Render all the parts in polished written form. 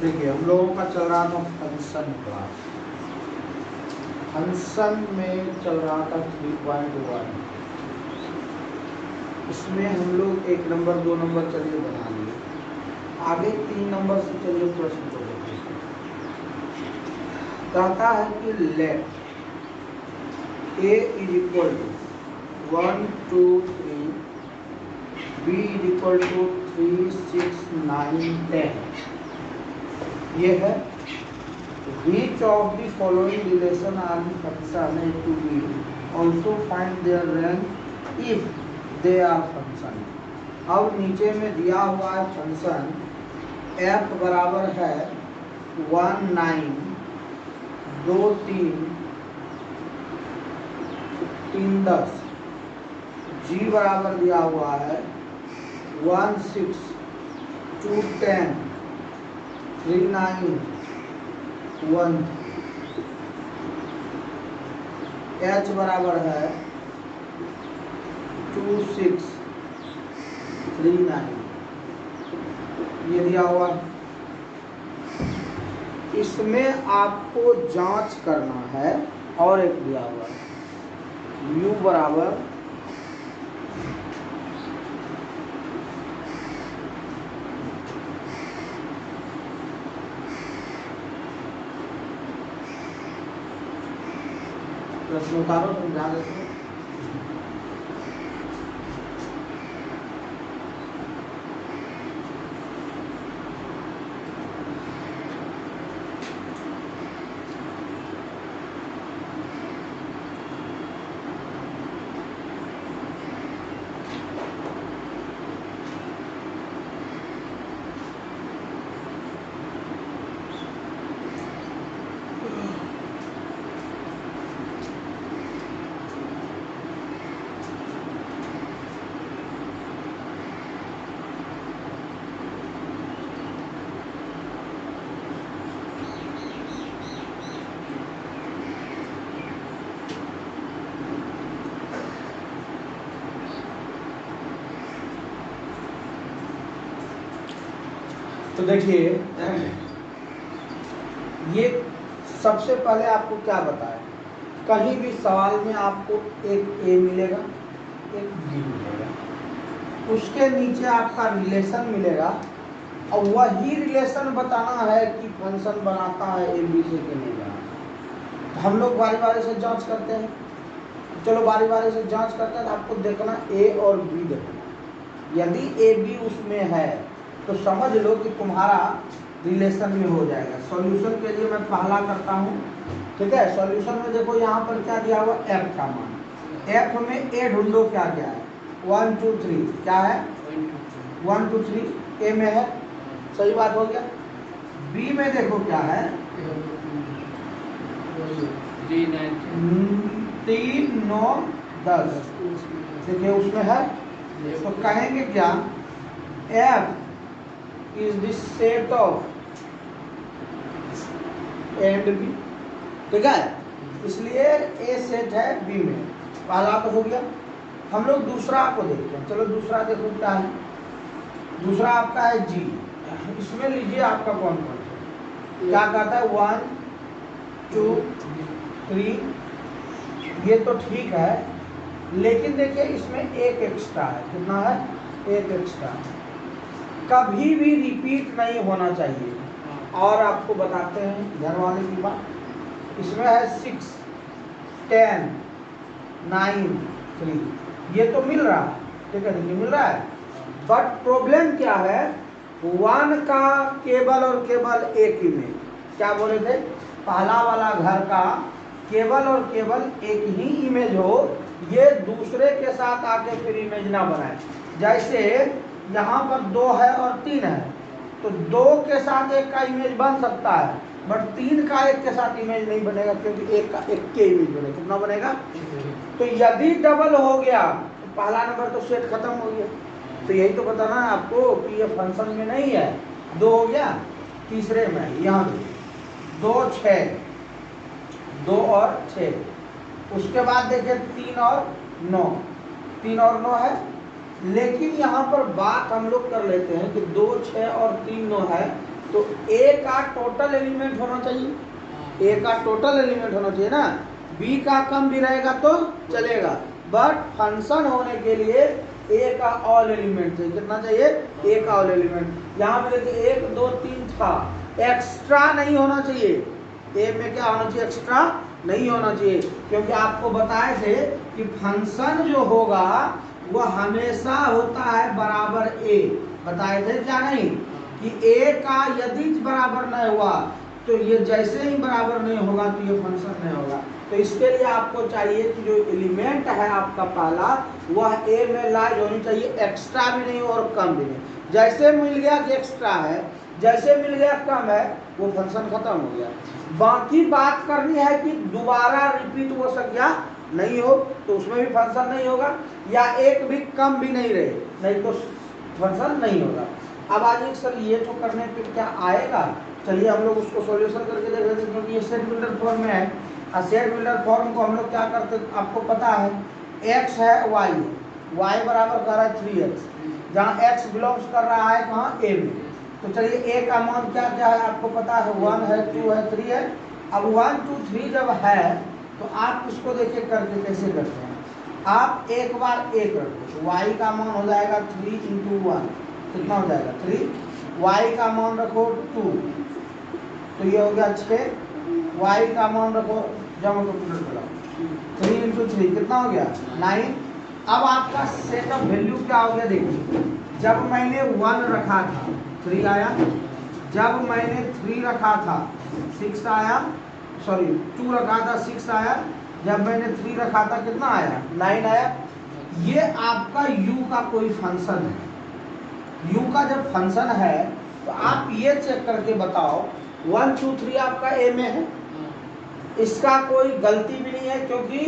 देखिए हम लोगों का चल रहा था फंक्शन क्लास। फंक्शन में चल रहा था 3.1। इसमें हम लोग 1 नंबर 2 नंबर चलिए बना लिए। आगे 3 नंबर से चलिए प्रश्न को देखिए। कहता है कि let a is equal to 1 2 3, b is equal to 3 6 9 10। ये है which of the following relation are the function a to b, also find their rank if they are function। अब नीचे में दिया हुआ है फंक्शन f बराबर है 1 9 2 3 3 10, g बराबर दिया हुआ है 1 6 2 10 3 9 1, h बराबर है 2 6 3 9। ये दिया हुआ। इसमें आपको जांच करना है। और एक दिया हुआ है u बराबर प्रश्न उतारो, समझा देते हैं। तो देखिए ये सबसे पहले आपको क्या बताया, कहीं भी सवाल में आपको एक a मिलेगा एक b मिलेगा, उसके नीचे आपका रिलेशन मिलेगा और वही रिलेशन बताना है कि फंक्शन बनाता है a b से कि नहीं बनाता। हम लोग बारी बारी से जांच करते हैं। चलो बारी बारी से जांच करते हैं। तो आपको देखना a और b देखना। यदि a b उसमें है तो समझ लो कि तुम्हारा रिलेशन में हो जाएगा। सॉल्यूशन के लिए मैं पहला करता हूँ, ठीक है। सॉल्यूशन में देखो यहाँ पर क्या दिया हुआ, f का मान। f में a ढूंढो, क्या क्या है 1 2 3, क्या है 1 2 3 a में है, सही बात हो गया। b में देखो क्या है 3 9 10, देखिए उसमें है। तो कहेंगे क्या, f is the set of and B, ठीक है। इसलिए ए सेट है बी में, पहला तो हो गया। हम लोग दूसरा को देखते हैं। चलो दूसरा देखो क्या है। दूसरा आपका है जी। इसमें लीजिए आपका कौन कौन है, क्या कहता है 1 2 3, ये तो ठीक है। लेकिन देखिए इसमें एक एक्स्ट्रा है, कितना है, एक एक्स्ट्रा। कभी भी रिपीट नहीं होना चाहिए। और आपको बताते हैं घर वाले की बात, इसमें है 6 10 9 3, ये तो मिल रहा है, ठीक है, देखिए मिल रहा है। बट प्रॉब्लम क्या है, 1 का केवल और केवल एक इमेज, क्या बोले थे, पहला वाला घर का केवल और केवल एक ही इमेज हो, ये दूसरे के साथ आके फिर इमेज ना बनाए। जैसे यहाँ पर 2 है और 3 है, तो 2 के साथ एक का इमेज बन सकता है, बट 3 का एक के साथ इमेज नहीं बनेगा, क्योंकि एक का एक के इमेज बनेगा। कितना बनेगा, तो यदि डबल हो गया तो पहला नंबर तो सेट खत्म हो गया। तो यही तो बताना है आपको कि ये फंक्शन में नहीं है। 2 हो गया, तीसरे में यहाँ 2 6, 2 और 6, उसके बाद देखिए 3 और 9, 3 और 9 है लेकिन यहाँ पर बात हम लोग कर लेते हैं कि 2, 6 और 3 9 है, तो ए का टोटल एलिमेंट होना चाहिए, ए का टोटल एलिमेंट होना चाहिए ना, बी का कम भी रहेगा तो चलेगा, बट फंक्शन होने के लिए ए का ऑल एलिमेंट चाहिए। कितना चाहिए? ए का ऑल एलिमेंट। यहाँ पे देखिए 1 2 3 था, एक्स्ट्रा नहीं होना चाहिए, ए में क्या होना चाहिए? एक्स्ट्रा नहीं होना चाहिए, क्योंकि आपको बताए थे कि फंक्शन जो होगा वह हमेशा होता है बराबर ए। बताए थे क्या नहीं कि ए का यदि बराबर नहीं हुआ तो ये जैसे ही बराबर नहीं होगा तो ये फंक्शन नहीं होगा। तो इसके लिए आपको चाहिए कि जो एलिमेंट है आपका पहला वह ए में लाइज होनी चाहिए, एक्स्ट्रा भी नहीं और कम भी नहीं। जैसे मिल गया कि एक्स्ट्रा है, जैसे मिल गया कम है, वो फंक्शन खत्म हो गया। बाकी बात करनी है कि दोबारा रिपीट हो संख्या नहीं हो तो उसमें भी फंक्शन नहीं होगा, या एक भी कम भी नहीं रहे, नहीं तो फंक्शन नहीं होगा। अब आज सर ये तो करने पे क्या आएगा, चलिए हम लोग उसको सॉल्यूशन करके देख लेते हैं, क्योंकि ये सेट बिल्डर फॉर्म में है। और सेट बिल्डर फॉर्म को हम लोग क्या करते हैं आपको पता है, x है y बराबर कर रहा है 3x, जहाँ x बिलोंग्स कर रहा है कहाँ? a में। तो चलिए a का मान क्या क्या है आपको पता है, 1 है, 2 है, 3 है। अब 1 2 3 जब है तो आप इसको देखिए करके कैसे करते हैं। आप एक बार एक रखो, y का मान हो जाएगा 3 × 1, कितना हो जाएगा? 3। y का मान रखो 2, तो ये हो गया 6। y का मान रखो, जब कैलकुलेटर चलाओ, 3 × 3 कितना हो गया? 9। अब आपका सेट ऑफ वैल्यू क्या हो गया देखिए, जब मैंने 1 रखा था 3 आया, जब मैंने 3 रखा था 6 आया, सॉरी 2 रखा था 6 आया, जब मैंने 3 रखा था कितना आया? 9 आया। ये आपका u का कोई फंक्शन है। u का जब फंक्शन है तो आप ये चेक करके बताओ 1 2 3 आपका a में है, इसका कोई गलती भी नहीं है, क्योंकि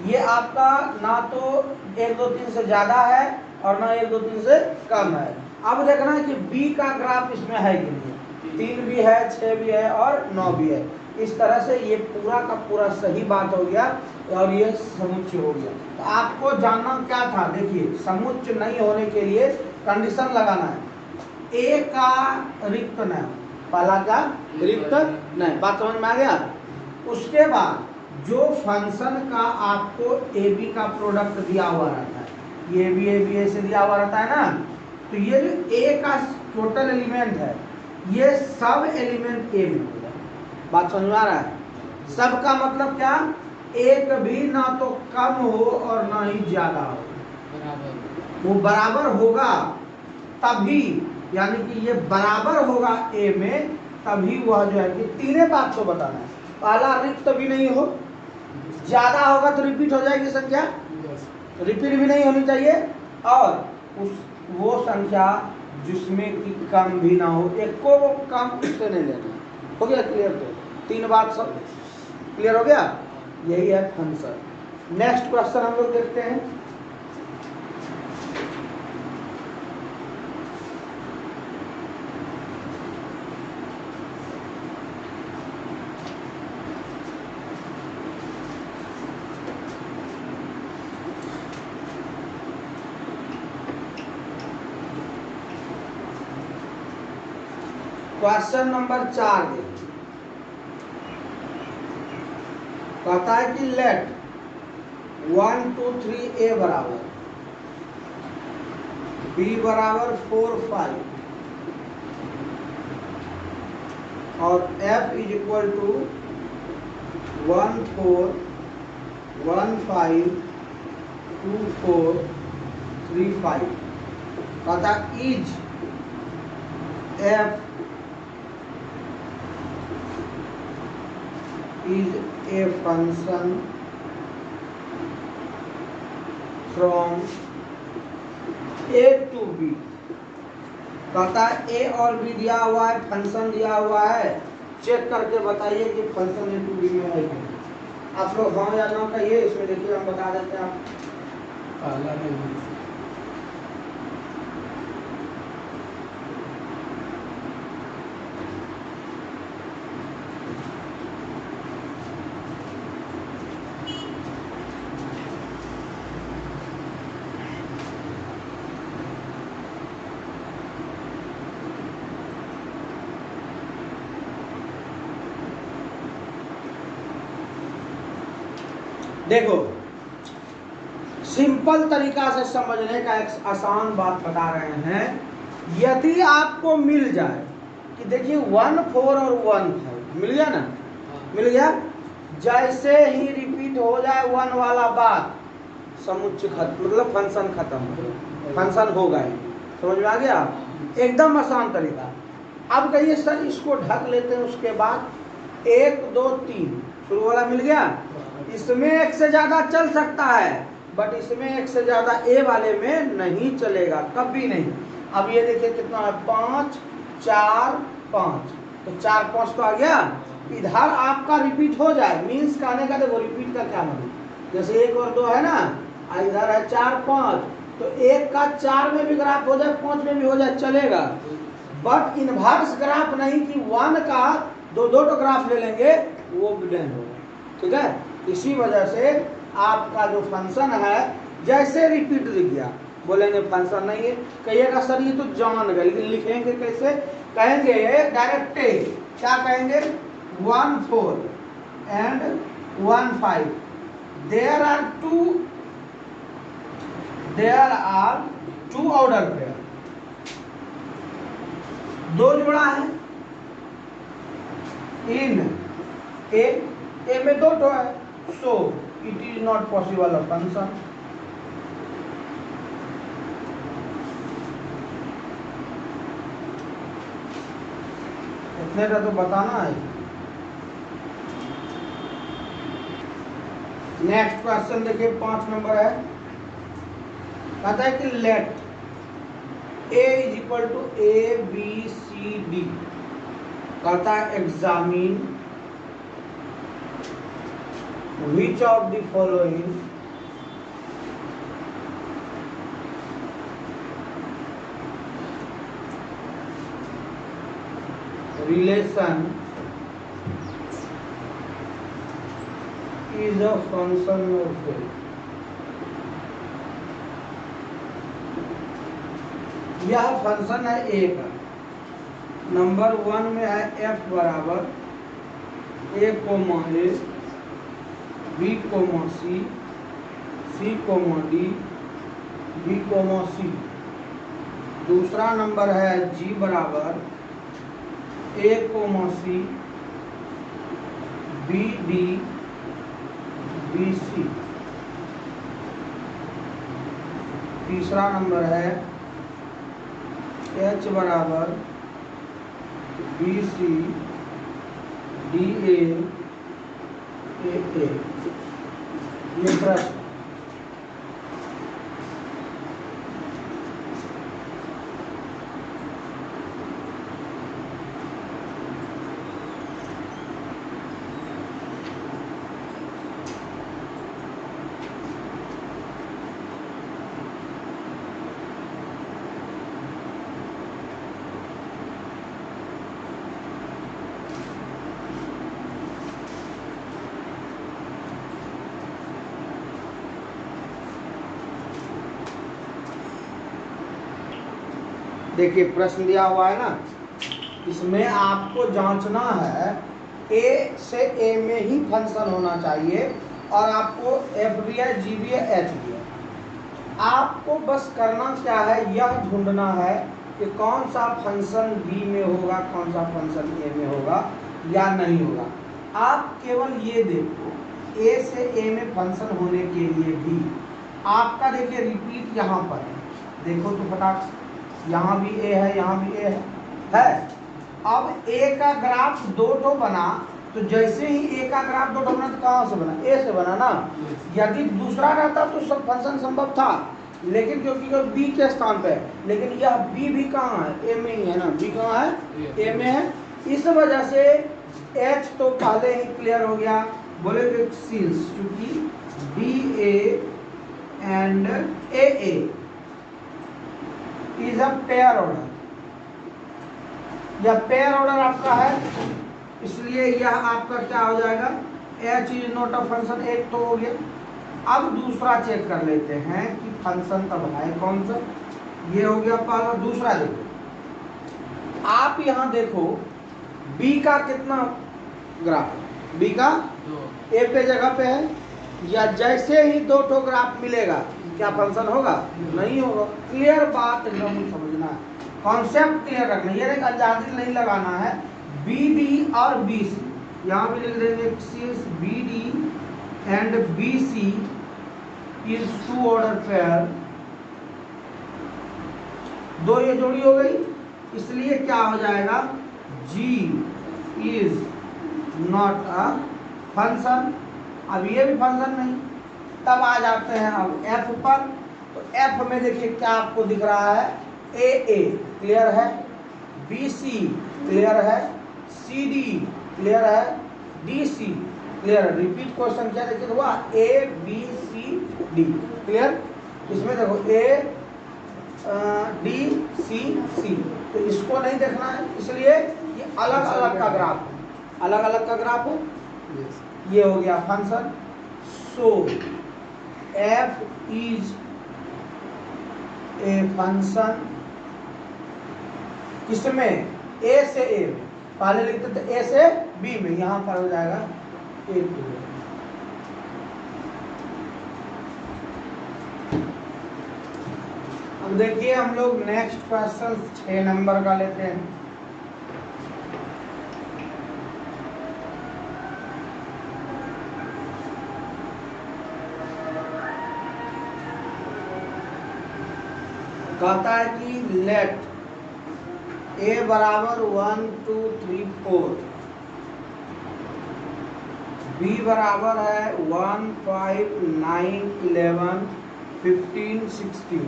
ये आपका ना तो 1 2 3 से ज्यादा है और ना 1 2 3 से कम है। अब देखना है कि b का ग्राफ इसमें है कि नहीं, 3 भी है, 6 भी है और 9 भी है। इस तरह से ये पूरा का पूरा सही बात हो गया और ये समुच्चय हो गया। तो आपको जानना क्या था, देखिए समुच्चय नहीं होने के लिए कंडीशन लगाना है, ए का रिक्त नहीं, पहला का रिक्त नहीं, बात समझ में आ गया। उसके बाद जो फंक्शन का आपको ए बी का प्रोडक्ट दिया हुआ रहता है, ये भी ए बी से दिया हुआ रहता है ना, तो ये जो ए का टोटल एलिमेंट है ये सब एलिमेंट ए में होगा। बात समझ में आ रहा है? सब का मतलब क्या, एक भी ना तो कम हो और ना ही ज्यादा हो, वो बराबर होगा तभी, यानी कि ये बराबर होगा ए में, तभी वह जो है कि तीनों बात को बताना है। पहला रिक्त भी नहीं हो, ज्यादा होगा तो रिपीट हो जाएगी संख्या, रिपीट भी नहीं होनी चाहिए, और वो संख्या जिसमें कि कम भी ना हो, एक को वो कम उससे नहीं लेना। हो गया क्लियर? तो 3 बात सब क्लियर हो गया, यही है फंक्शन। नेक्स्ट क्वेश्चन हम लोग देखते हैं। क्वेश्चन नंबर 4 देखिए, कहता है कि लेट 1 2 3 a बराबर, b बराबर 4 5 और f इज इक्वल टू 1 4 1 5 2 4 3 5। कहता is f is a function from a to b। कहता है a और b दिया हुआ है, फंक्शन दिया हुआ है, चेक करके बताइए कि फंक्शन a to b में है क्या। आप लोग हाँ या ना कहिए, इसमें देखिए हम बता देते हैं। पहला नहीं, देखो सिंपल तरीका से समझने का एक आसान बात बता रहे हैं। यदि आपको मिल जाए कि देखिए 1 4 और 1 5 मिल गया ना, मिल गया, जैसे ही रिपीट हो जाए 1 वाला बात समुच्चय खत्म, मतलब फंक्शन खत्म, फंक्शन होगा ही। समझ में आ गया? एकदम आसान तरीका। अब कहिए सर इसको ढक लेते हैं, उसके बाद 1 2 3 शुरू वाला मिल गया, इसमें एक से ज्यादा चल सकता है, बट इसमें एक से ज्यादा ए वाले में नहीं चलेगा, कभी नहीं। अब ये देखिए कितना है, 5 4 5, तो 4 5 तो आ गया। इधर आपका रिपीट हो जाए, मीन्स कहने का देखो रिपीट का क्या मतलब, जैसे 1 और 2 है ना, इधर है 4 5, तो 1 का 4 में भी ग्राफ हो जाए, 5 में भी हो जाए, चलेगा। बट इनवर्स ग्राफ नहीं कि 1 का दो तो ग्राफ ले लेंगे, वो भी नहीं होगा। ठीक है, इसी वजह से आपका जो फंक्शन है जैसे रिपीट दिख गया बोलेंगे फंक्शन नहीं है। कहिएगा सर ये तो जान गए, लेकिन लिखेंगे कैसे? कहेंगे डायरेक्ट क्या कहेंगे, 1 4 and 1 5, there are two order pair, 2 जोड़ा है इन ए में 2 तो है, so it is not possible of function. इतने का तो बताना है। नेक्स्ट क्वेश्चन देखिए 5 नंबर है, कहता है कि let a is equal to A B C D, कहता है examine which of the following relation is a function of a, यह फंक्शन है ए का। नंबर 1 में है f बराबर a comma A, B comma C, C comma D, B comma C. दूसरा number है जी बराबर A comma C, B D, B C. तीसरा नंबर है एच बराबर बी सी, डी ए, ये प्रश्न। देखिए प्रश्न दिया हुआ है ना, इसमें आपको जांचना है ए से ए में ही फंक्शन होना चाहिए, और आपको एफ भी है, जी भी है, एच भी है। आपको बस करना क्या है, यह ढूंढना है कि कौन सा फंक्शन बी में होगा, कौन सा फंक्शन ए में होगा या नहीं होगा। आप केवल ये देखो, ए से ए में फंक्शन होने के लिए भी आपका देखिए रिपीट यहाँ पर है, देखो तो फटाक, यहाँ भी ए है, यहाँ भी ए है। अब ए का ग्राफ 2 तो बना, तो जैसे ही ए का ग्राफ 2 तो बना, तो कहाँ से बना, ए से बना ना। यदि दूसरा रहता तो सब फंक्शन संभव था, लेकिन क्योंकि बी के स्थान पे है, लेकिन यह बी भी कहाँ है, ए में ही है ना, बी कहाँ है, ए में है। इस वजह से एच तो पहले ही क्लियर हो गया, बोले सिंस क्योंकि B A and A is a pair order, यह पेयर ऑर्डर आपका है, इसलिए यह आपका क्या हो जाएगा, H is not a function, एक तो हो गया। अब दूसरा चेक कर लेते हैं कि फंक्शन तब है कौन सा, ये हो गया पहला। दूसरा देखो, आप यहां देखो बी का कितना ग्राफ है, बी का ए पे जगह पे है, या जैसे ही दो ठो ग्राफ मिलेगा क्या फंक्शन होगा? नहीं होगा। क्लियर बात एकदम समझना है, कॉन्सेप्ट क्लियर रखना, ये नहीं अंदाजी नहीं लगाना है। बी डी और बी सी यहाँ भी लिख देंगे, B D and B C is two order pair, दो ये जोड़ी हो गई, इसलिए क्या हो जाएगा? G is not a function. अब ये भी फंक्शन नहीं। तब आ जाते हैं अब F पर। तो F में देखिए क्या आपको दिख रहा है? AA क्लियर है, BC क्लियर है, CD क्लियर है, DC क्लियर है। रिपीट क्वेश्चन क्या देखिए हुआ? ABCD clear. इसमें देखो ADCC, तो इसको नहीं देखना है, इसलिए ये अलग अलग का ग्राफ है, अलग अलग का ग्राफ हो। ये हो गया function. So F is a function किसमें? A से A में, पहले लिखते थे A से B में, यहां पर हो जाएगा A टू। अब देखिए हम लोग नेक्स्ट क्वेश्चन 6 नंबर का लेते हैं। कहता है कि लेट A बराबर 1 2 3 4, B बराबर है 1 5 9 11 15 16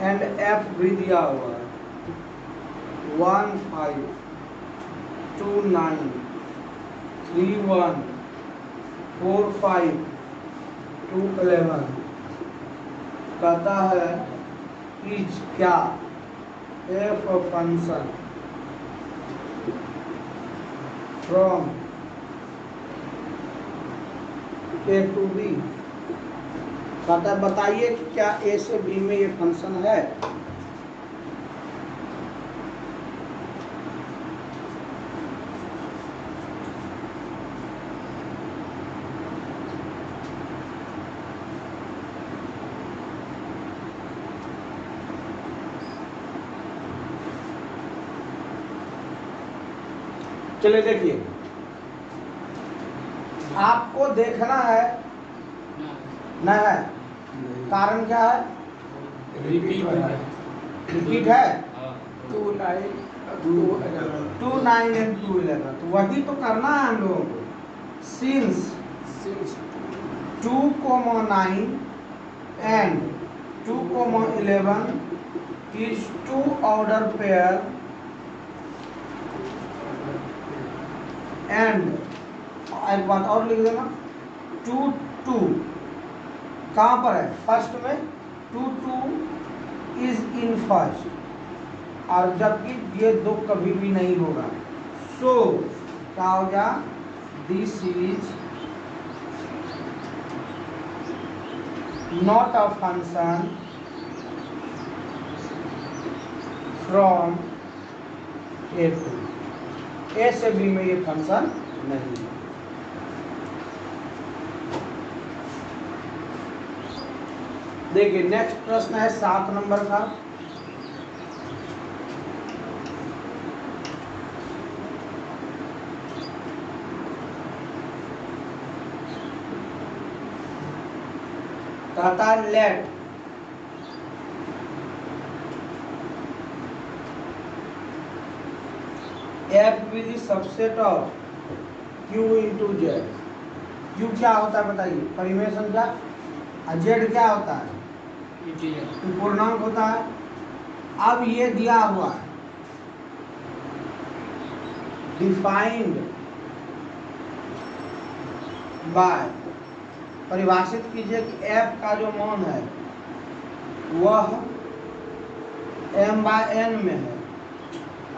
एंड F भी दिया हुआ है 1 5 2 9 3 1 4 5 2 11। कहता है इज क्या F function from A to B। कहता है बताइए कि क्या A से B में ये फंक्शन है? चलिए देखिए, आपको देखना है न है, कारण क्या है? रिपीट है 2 9 एंड 2 11, तो वही तो करना है हम लोगों को। Since 2 9 and 2 11 is two order pair and, एक बात और लिख देना, 2 2 कहाँ पर है? फर्स्ट में 2 2 इज इन फर्स्ट, और जबकि ये दो कभी भी नहीं होगा। सो क्या हो गया? This is not a function from A to, A से B में ये फंक्शन नहीं है। देखिए नेक्स्ट प्रश्न है 7 नंबर का। कहता है late F be the subset of Q into Z। Q क्या होता है बताइए? परिमेय संख्या। Z क्या होता है? पूर्णांक होता है। अब ये दिया हुआ है, डिफाइंड बाय, परिभाषित कीजिए कि F का जो मान है वह m/n में है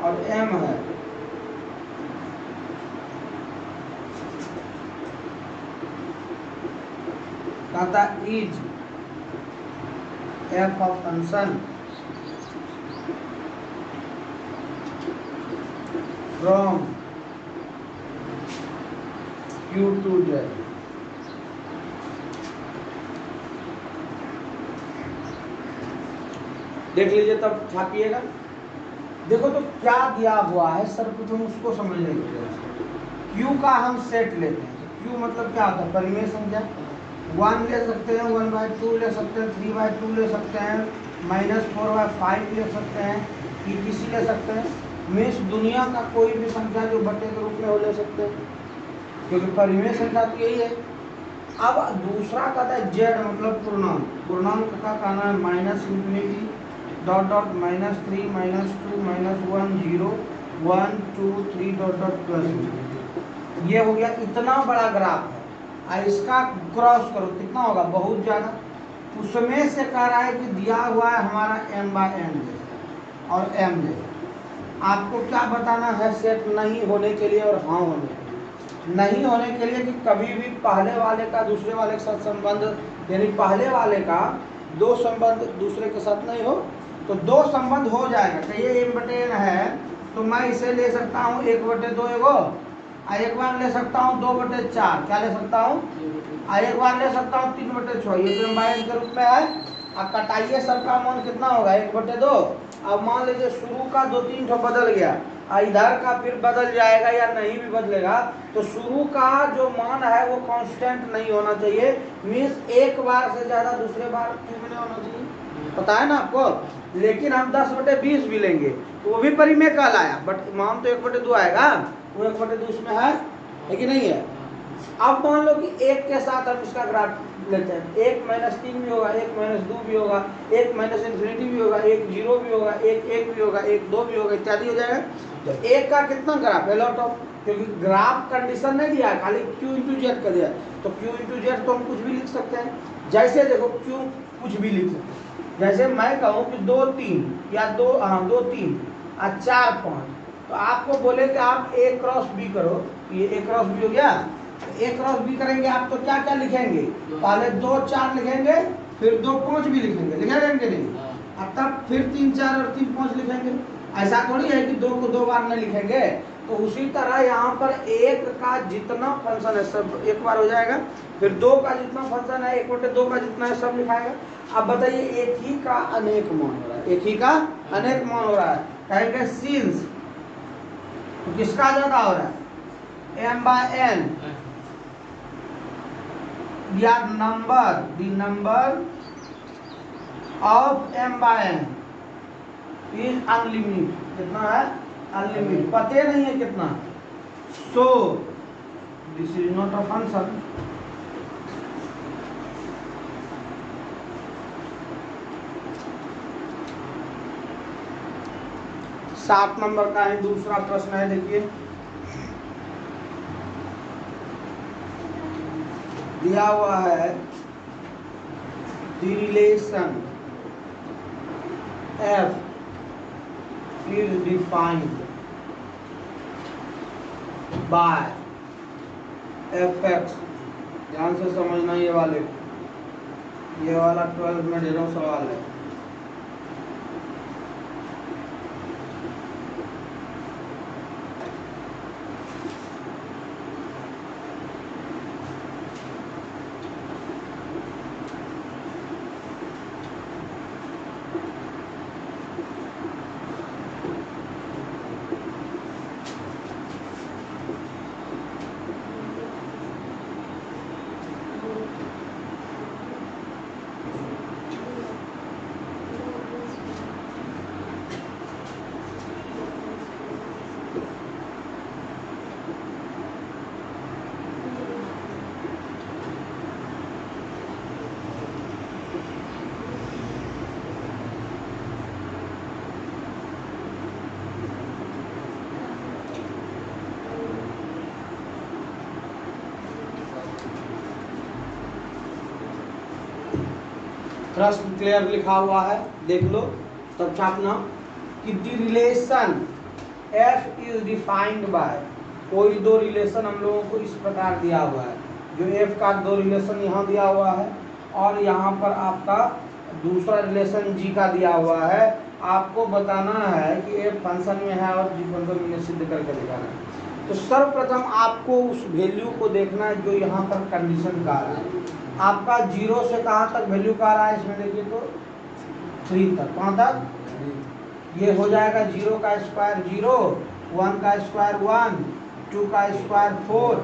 और m है कहता is F of function from Q2Z। देख लीजिए तब छापिएगा। देखो तो क्या दिया हुआ है सर्वप्रथम उसको समझने की जरूरत। Q का हम सेट लेते हैं। Q मतलब क्या होता है? परिमेय संख्या। 1 ले सकते हैं, 1/2 ले सकते हैं, 3/2 ले सकते हैं, -4/5 ले सकते हैं, ETC ले सकते हैं। मीन्स दुनिया का कोई भी संख्या जो बटे के रूप में हो ले सकते हैं, क्योंकि परिमेय संख्या तो यही है। अब दूसरा कहता है जेड मतलब पूर्णांक। पूर्णांक का कहना है -∞, -3, -2, -1, 0, 1, 2, 3, +। ये हो गया। इतना बड़ा ग्राफ है और इसका क्रॉस करो कितना होगा? बहुत ज़्यादा। उसमें से कह रहा है कि दिया हुआ है हमारा m/n और m जैसा। आपको क्या बताना है? सेट नहीं होने के लिए और हाँ होने के लिए। नहीं होने के लिए कि कभी भी पहले वाले का दूसरे वाले के साथ संबंध, यानी पहले वाले का दो संबंध दूसरे के साथ नहीं हो, तो दो संबंध हो जाएगा। कहिए m/n है तो मैं इसे ले सकता हूँ 1/2 एगो, और एक बार ले सकता हूँ 2/4। क्या ले सकता हूँ? और एक बार ले सकता हूँ 3/6। ये तो m/n के रूप में है। अब कटाइए सबका मान कितना होगा? 1/2। अब मान लीजिए शुरू का 2-3 ठो बदल गया, इधर का फिर बदल जाएगा या नहीं भी बदलेगा, तो शुरू का जो मान है वो कांस्टेंट नहीं होना चाहिए। मीन्स एक बार से ज्यादा दूसरे बार क्यों नहीं होना चाहिए, पता है ना आपको। लेकिन हम 10/20 भी लेंगे तो वो भी परिमेय कहलाया, बट मान तो 1/2 आएगा। वो 1/2 इसमें है कि नहीं है? अब मान लो कि एक के साथ हम इसका ग्राफ लेते हैं। 1-3 भी होगा, 1-2 भी होगा, 1-∞ भी होगा, 1 0 भी होगा, 1 भी होगा, 1 2 भी होगा, इत्यादि हो जाएगा। तो एक का कितना ग्राफ है? लॉट ऑफ, क्योंकि ग्राफ कंडीशन नहीं दिया है, खाली Q × Z का दिया। तो Q × Z तो हम कुछ भी लिख सकते हैं। जैसे देखो Q कुछ भी लिख सकते हैं। जैसे मैं कहूँ कि 2 3 या 2 3 और 4 5, तो आपको बोले कि आप A × B करो, ये A × B हो गया। A × B करेंगे आप तो क्या क्या लिखेंगे? पहले 2 4 लिखेंगे, फिर 2 5 भी लिखेंगे, लिखेंगे नहीं? और तब फिर 3 4 और 3 5 लिखेंगे। ऐसा थोड़ी है कि 2 को 2 बार नहीं लिखेंगे। तो उसी तरह यहाँ पर 1 का जितना फंक्शन है सब एक बार हो जाएगा, फिर 2 का जितना फंक्शन है 1/2 का जितना है सब लिखाएगा। अब बताइए एक ही का अनेक मान हो रहा है, एक ही का अनेक मान हो रहा है। कहेंगे सिंस, तो किसका ज्यादा हो रहा है? m/n या number, the number of m/n is unlimited. कितना है? अनलिमिटेड। पते नहीं है कितना। So this is not a function. सात नंबर का है दूसरा प्रश्न है, देखिए दिया हुआ है the relation f is defined by fx। ध्यान से समझना ये वाला 12 में ढेरों सवाल है। प्रश्न क्लियर लिखा हुआ है, देख लो तब छापना कि the relation f is defined by. कोई दो रिलेशन हम लोगों को इस प्रकार दिया हुआ है, जो f का दो रिलेशन यहाँ दिया हुआ है और यहाँ पर आपका दूसरा रिलेशन g का दिया हुआ है। आपको बताना है कि f फंक्शन में है और g फंक्शन में सिद्ध करके दिखाना है। तो सर्वप्रथम आपको उस वैल्यू को देखना है जो यहाँ पर कंडीशन का आ रहा है। आपका 0 से कहाँ तक वैल्यू का आ रहा है, इसमें देखिए तो 3 तक, कहाँ तक ये हो जाएगा। 0 का स्क्वायर 0, 1 का स्क्वायर 1, 2 का स्क्वायर 4,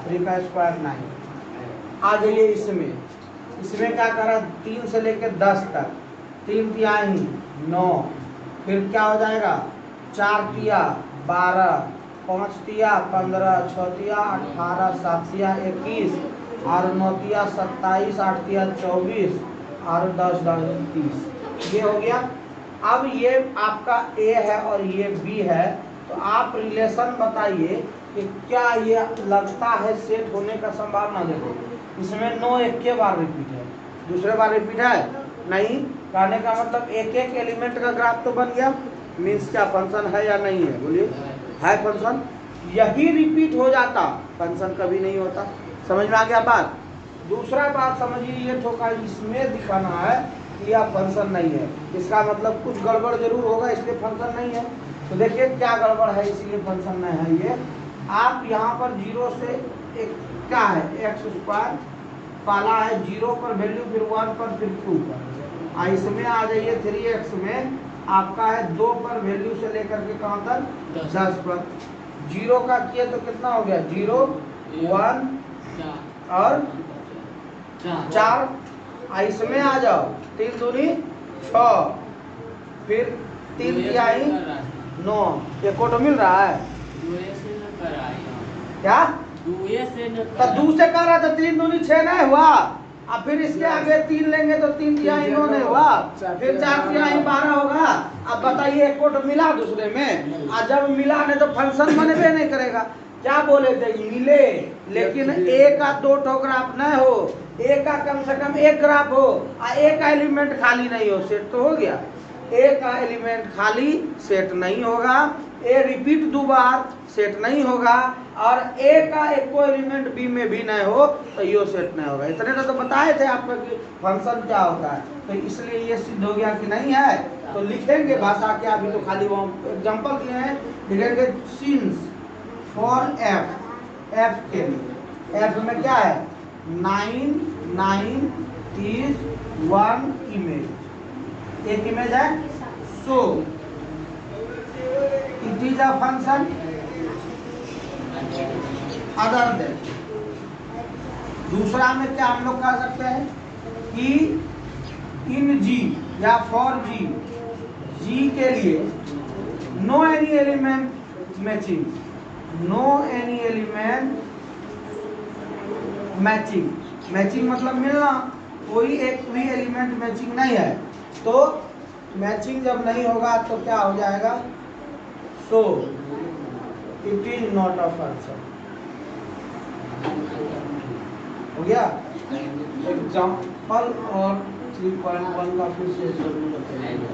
3 का स्क्वायर 9। आ जाइए इसमें क्या करा, 3 से लेकर 10 तक, 3 तिहाई 9, फिर क्या हो जाएगा 4 तिया 12, 5 तिया 15, 6 तिया 18, 7 तिया 21, और 9 तिया 27, 8 तिया 24, और 10 10 30। ये हो गया। अब ये आपका ए है और ये बी है, तो आप रिलेशन बताइए कि क्या ये लगता है सेट होने का संभावना। देखो इसमें 9 एक के बार रिपीट है, दूसरे बार रिपीट है नहीं। कहने का मतलब एक एक एलिमेंट का ग्राफ तो बन गया, मीन्स क्या फंक्शन है या नहीं है, बोलिए है फंक्शन। यही रिपीट हो जाता फंक्शन कभी नहीं होता। समझ में आ गया बात। दूसरा बात समझिए, ये ठोका इसमें दिखाना है कि यह फंक्शन नहीं है, इसका मतलब कुछ गड़बड़ जरूर होगा, इसलिए फंक्शन नहीं है। तो देखिए क्या गड़बड़ है, इसलिए फंक्शन नहीं है। ये आप यहाँ पर 0 से एक क्या है एक्स स्क्वायर पाला है, 0 पर वैल्यू, फिर 1 पर, फिर 2 पर। इसमें आ जाइए 3x में आपका है 2 पर वैल्यू से लेकर के कहाँ तक 10 पर। 0 का किए तो कितना हो गया, 0 1 और 4। इसमें आ जाओ 3 दूनी 6, फिर 3 तिहाई 9। ये कोट मिल रहा है क्या, तो 2 से कर रहा था, 3 दूनी 6 नहीं हुआ। अब फिर इसके आगे 3 लेंगे तो 3 तिहाई 9 नहीं हुआ, फिर 4 तिहाई 12 होगा। अब बताइए एक कोट मिला दूसरे में, और जब मिला नहीं तो फंक्शन बनबे नहीं करेगा। क्या बोले थे, मिले लेकिन एक का 2 ठो ग्राफ न हो, एक का कम से कम एक ग्राफ हो, और एक का एलिमेंट खाली नहीं हो, सेट तो हो गया। ए का एलिमेंट खाली सेट नहीं होगा, ए रिपीट 2 बार सेट नहीं होगा, और ए का एक को एलिमेंट बी में भी नहीं हो तो यो सेट नहीं होगा। इतने तो बताए थे आपको कि फंक्शन क्या होता है, तो इसलिए ये सिद्ध हो गया कि नहीं है। तो लिखेंगे भाषा के, अभी तो खाली वो एग्जांपल दिए हैं, लिखेंगे सिंस फॉर एफ, एफ के लिए, एफ में क्या है 9 9 is 1 इमेज, एक इमेज है, so it is a function other than. दूसरा में क्या हम लोग कह सकते हैं कि इन जी या फॉर जी, जी के लिए no any element matching, no any element matching, matching मतलब मिलना, कोई एक भी एलिमेंट मैचिंग नहीं है। तो मैचिंग जब नहीं होगा तो क्या हो जाएगा, सो it is not a function. हो गया एग्जाम्पल। और 3.1 का फिर से जरूर बताइएगा।